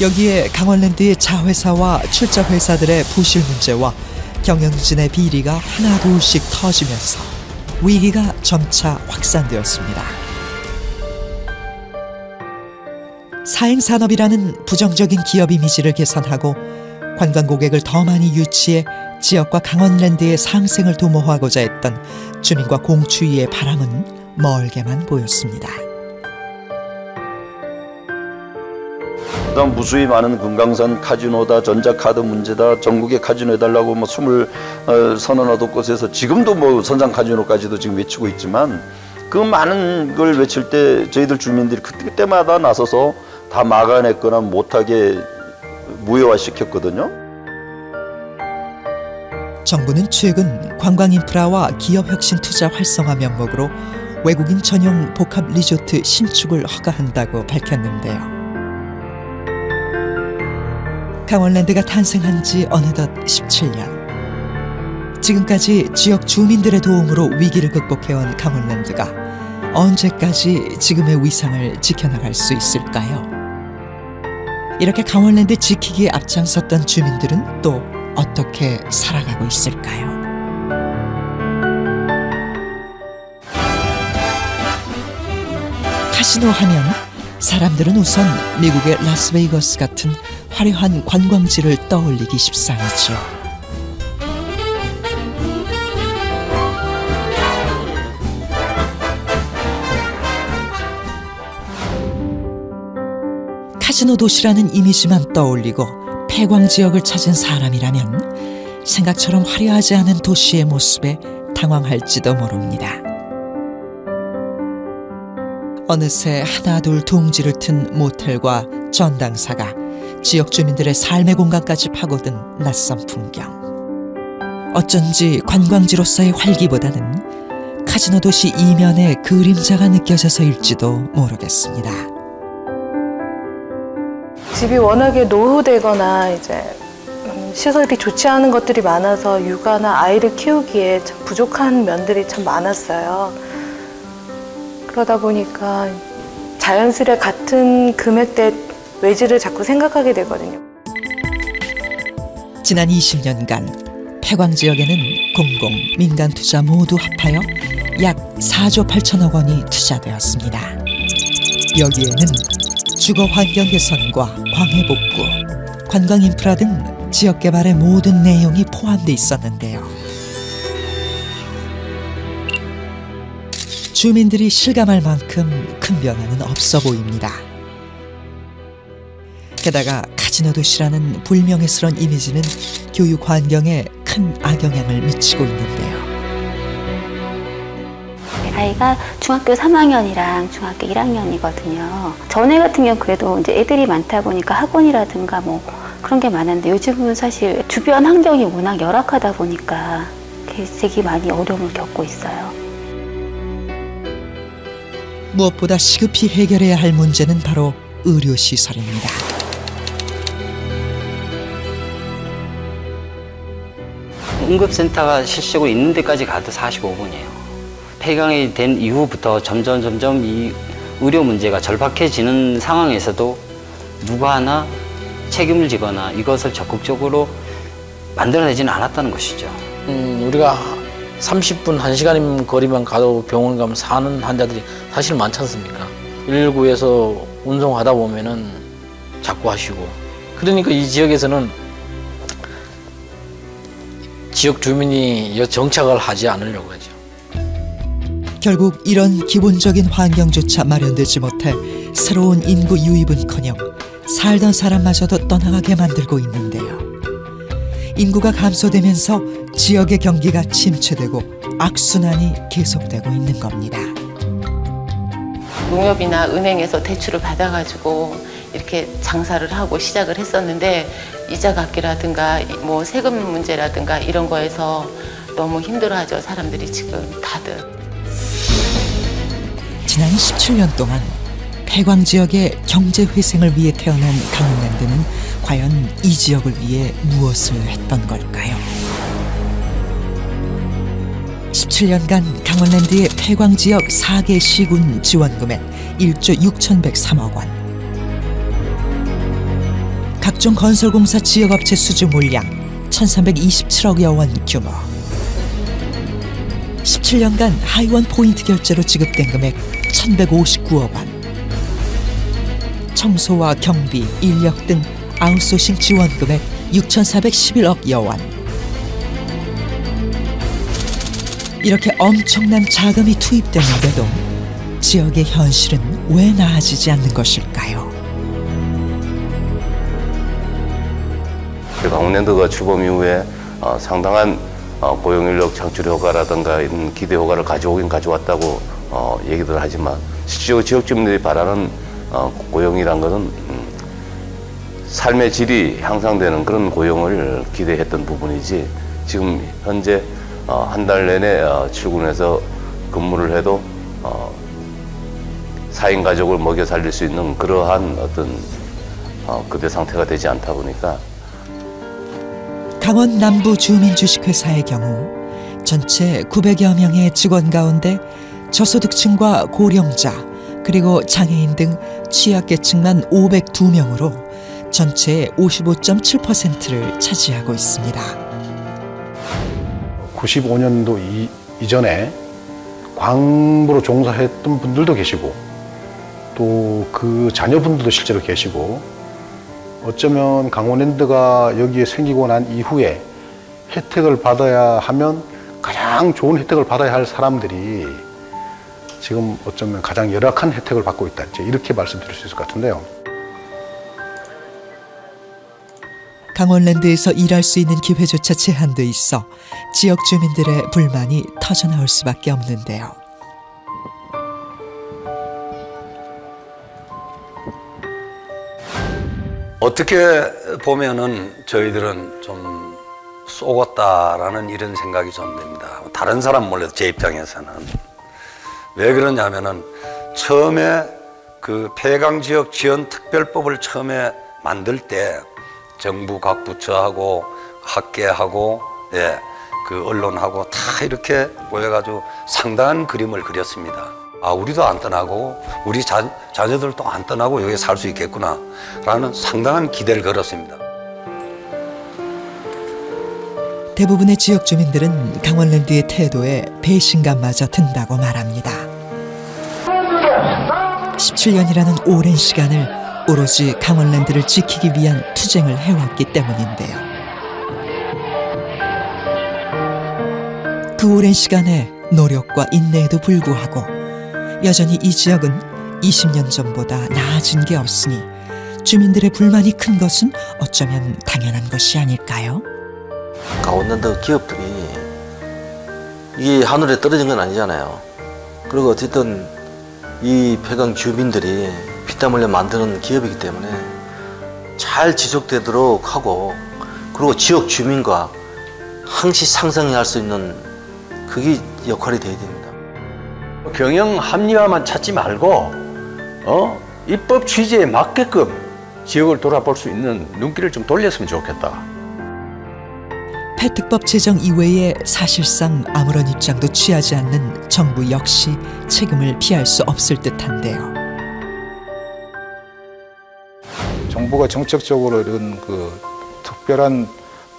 여기에 강원랜드의 자회사와 출자회사들의 부실 문제와 경영진의 비리가 하나둘씩 터지면서 위기가 점차 확산되었습니다. 사행산업이라는 부정적인 기업 이미지를 개선하고 관광 고객을 더 많이 유치해 지역과 강원랜드의 상생을 도모하고자 했던 주민과 공추위의 바람은 멀게만 보였습니다. 그다음 무수히 많은 금강산 카지노다, 전자카드 문제다, 전국에 카지노 해달라고 뭐 20서너 곳에서 지금도 뭐 선상 카지노까지도 지금 외치고 있지만 그 많은 걸 외칠 때 저희들 주민들이 그때마다 나서서 다 막아냈거나 못하게 무효화시켰거든요. 정부는 최근 관광인프라와 기업혁신투자 활성화 명목으로 외국인 전용 복합 리조트 신축을 허가한다고 밝혔는데요. 강원랜드가 탄생한 지 어느덧 17년. 지금까지 지역 주민들의 도움으로 위기를 극복해온 강원랜드가 언제까지 지금의 위상을 지켜나갈 수 있을까요? 이렇게 강원랜드 지키기에 앞장섰던 주민들은 또 어떻게 살아가고 있을까요? 카지노 하면 사람들은 우선 미국의 라스베이거스 같은 화려한 관광지를 떠올리기 십상이죠. 카지노 도시라는 이미지만 떠올리고 폐광 지역을 찾은 사람이라면 생각처럼 화려하지 않은 도시의 모습에 당황할지도 모릅니다. 어느새 하나둘 둥지를 튼 모텔과 전당사가 지역 주민들의 삶의 공간까지 파고든 낯선 풍경. 어쩐지 관광지로서의 활기보다는 카지노 도시 이면의 그림자가 느껴져서일지도 모르겠습니다. 집이 워낙에 노후되거나 이제 시설이 좋지 않은 것들이 많아서 육아나 아이를 키우기에 참 부족한 면들이 참 많았어요. 그러다 보니까 자연스레 같은 금액대 외지를 자꾸 생각하게 되거든요. 지난 20년간 폐광 지역에는 공공, 민간 투자 모두 합하여 약 4조 8천억 원이 투자되었습니다. 여기에는 주거 환경 개선과 광해 복구, 관광 인프라 등 지역 개발의 모든 내용이 포함돼 있었는데요. 주민들이 실감할 만큼 큰 변화는 없어 보입니다. 게다가 카지노 도시라는 불명예스러운 이미지는 교육 환경에 큰 악영향을 미치고 있는데요. 아이가 중학교 3학년이랑 중학교 1학년이거든요. 전에 같은 경우 그래도 이제 애들이 많다 보니까 학원이라든가 뭐 그런 게 많은데 요즘은 사실 주변 환경이 워낙 열악하다 보니까 되게 많이 어려움을 겪고 있어요. 무엇보다 시급히 해결해야 할 문제는 바로 의료시설입니다. 응급센터가 실시적으로 있는 데까지 가도 45분이에요. 폐광이 된 이후부터 점점 이 의료 문제가 절박해지는 상황에서도 누구 하나 책임을 지거나 이것을 적극적으로 만들어내지는 않았다는 것이죠. 우리가 30분, 1시간 거리만 가도 병원 가면 사는 환자들이 사실 많지 않습니까? 119에서 운송하다 보면은 자꾸 하시고. 그러니까 이 지역에서는 지역 주민이 정착을 하지 않으려고 하죠. 결국 이런 기본적인 환경조차 마련되지 못해 새로운 인구 유입은커녕 살던 사람마저도 떠나가게 만들고 있는데요. 인구가 감소되면서 지역의 경기가 침체되고 악순환이 계속되고 있는 겁니다. 농협이나 은행에서 대출을 받아가지고 이렇게 장사를 하고 시작을 했었는데 이자 갚기라든가 뭐 세금 문제라든가 이런 거에서 너무 힘들어하죠. 사람들이 지금 다들. 지난 17년 동안 폐광 지역의 경제 회생을 위해 태어난 강원랜드는 과연 이 지역을 위해 무엇을 했던 걸까요? 17년간 강원랜드의 폐광 지역 4개 시군 지원 금액 1조 6,103억 원. 각종 건설공사 지역업체 수주 물량 1,327억여 원 규모. 17년간 하이원 포인트 결제로 지급된 금액 1,159억 원. 청소와 경비, 인력 등 아웃소싱 지원 금액 6,411억여 원. 이렇게 엄청난 자금이 투입됐는데도 지역의 현실은 왜 나아지지 않는 것일까요? 강원랜드가 출범 이후에 상당한 고용인력 창출 효과라든가 이런 기대 효과를 가져오긴 가져왔다고 얘기들 하지만 실제로 지역 주민들이 바라는 고용이란 것은 삶의 질이 향상되는 그런 고용을 기대했던 부분이지 지금 현재 한 달 내내 출근해서 근무를 해도 4인 가족을 먹여 살릴 수 있는 그러한 어떤 그대 상태가 되지 않다 보니까 강원 남부 주민주식회사의 경우 전체 900여 명의 직원 가운데 저소득층과 고령자 그리고 장애인 등 취약계층만 502명으로 전체의 55.7%를 차지하고 있습니다. 95년도 이전에 광부로 종사했던 분들도 계시고 또 그 자녀분들도 실제로 계시고 어쩌면 강원랜드가 여기에 생기고 난 이후에 혜택을 받아야 하면 가장 좋은 혜택을 받아야 할 사람들이 지금 어쩌면 가장 열악한 혜택을 받고 있다. 이렇게 말씀드릴 수 있을 것 같은데요. 강원랜드에서 일할 수 있는 기회조차 제한돼 있어 지역 주민들의 불만이 터져나올 수밖에 없는데요. 어떻게 보면은 저희들은 좀 속았다라는 이런 생각이 좀 듭니다. 다른 사람 몰라도 제 입장에서는. 왜 그러냐면은 처음에 그 폐강지역 지원특별법을 처음에 만들 때 정부 각 부처하고 학계하고 그 언론하고 다 이렇게 모여가지고 상당한 그림을 그렸습니다. 아, 우리도 안 떠나고 우리 자녀들도 안 떠나고 여기 살 수 있겠구나 라는 상당한 기대를 걸었습니다. 대부분의 지역 주민들은 강원랜드의 태도에 배신감마저 든다고 말합니다. 17년이라는 오랜 시간을 오로지 강원랜드를 지키기 위한 투쟁을 해왔기 때문인데요. 그 오랜 시간의 노력과 인내에도 불구하고 여전히 이 지역은 20년 전보다 나아진 게 없으니 주민들의 불만이 큰 것은 어쩌면 당연한 것이 아닐까요? 강원랜드 기업들이 이게 하늘에 떨어진 건 아니잖아요. 그리고 어쨌든 이 폐강 주민들이 피땀 흘려 만드는 기업이기 때문에 잘 지속되도록 하고 그리고 지역 주민과 항시 상생할 수 있는 그게 역할이 돼야 됩니다. 경영 합리화만 찾지 말고 입법 취지에 맞게끔 지역을 돌아볼 수 있는 눈길을 좀 돌렸으면 좋겠다. 폐특법 제정 이외에 사실상 아무런 입장도 취하지 않는 정부 역시 책임을 피할 수 없을 듯한데요. 정부가 정책적으로 이런 그 특별한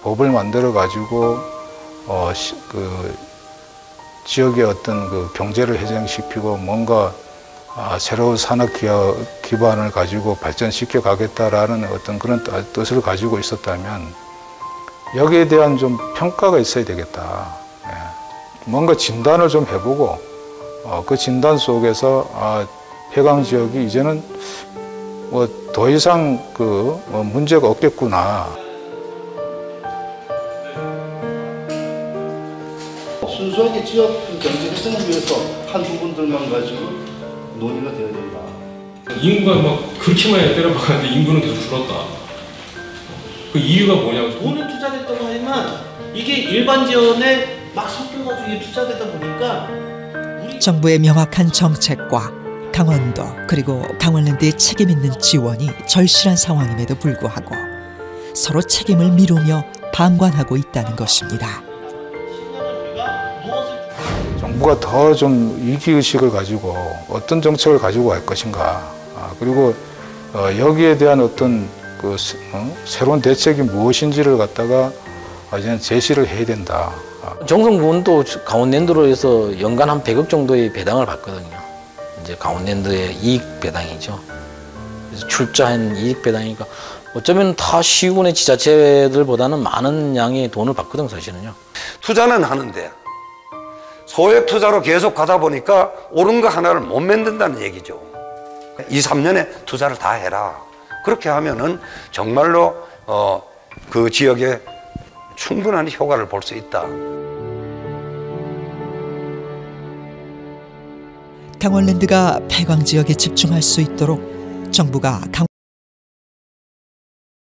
법을 만들어 가지고 지역의 어떤 그 경제를 회생시키고 뭔가 새로운 산업 기반을 가지고 발전시켜 가겠다라는 어떤 그런 뜻을 가지고 있었다면 여기에 대한 좀 평가가 있어야 되겠다. 뭔가 진단을 좀 해보고 그 진단 속에서 폐강 지역이 이제는 뭐 더 이상 문제가 없겠구나. 순수하게 지역 경제 획득을 위해서 한 부분들만 가지고 논의가 되어야 된다. 인구가 막 그렇게 많이 때려박았는데 인구는 계속 줄었다. 그 이유가 뭐냐고. 돈은 투자됐다고 하지만 이게 일반 지원에 막 섞여가지고 이게 투자되다 보니까 정부의 명확한 정책과 강원도 그리고 강원랜드의 책임 있는 지원이 절실한 상황임에도 불구하고 서로 책임을 미루며 방관하고 있다는 것입니다. 정부가 더 좀 위기의식을 가지고 어떤 정책을 가지고 갈 것인가, 그리고 여기에 대한 어떤 그 새로운 대책이 무엇인지를 갖다가 이제 제시를 해야 된다. 정성군도 강원랜드로에서 연간 한 100억 정도의 배당을 받거든요. 이제 강원랜드의 이익 배당이죠. 그래서 출자한 이익 배당이니까 어쩌면 타 시군의 지자체들보다는 많은 양의 돈을 받거든 사실은요. 투자는 하는데 소액 투자로 계속 가다 보니까 옳은 거 하나를 못 만든다는 얘기죠. 2, 3년에 투자를 다 해라. 그렇게 하면은 정말로 그 지역에 충분한 효과를 볼 수 있다. 강원랜드가 폐광 지역에 집중할 수 있도록 정부가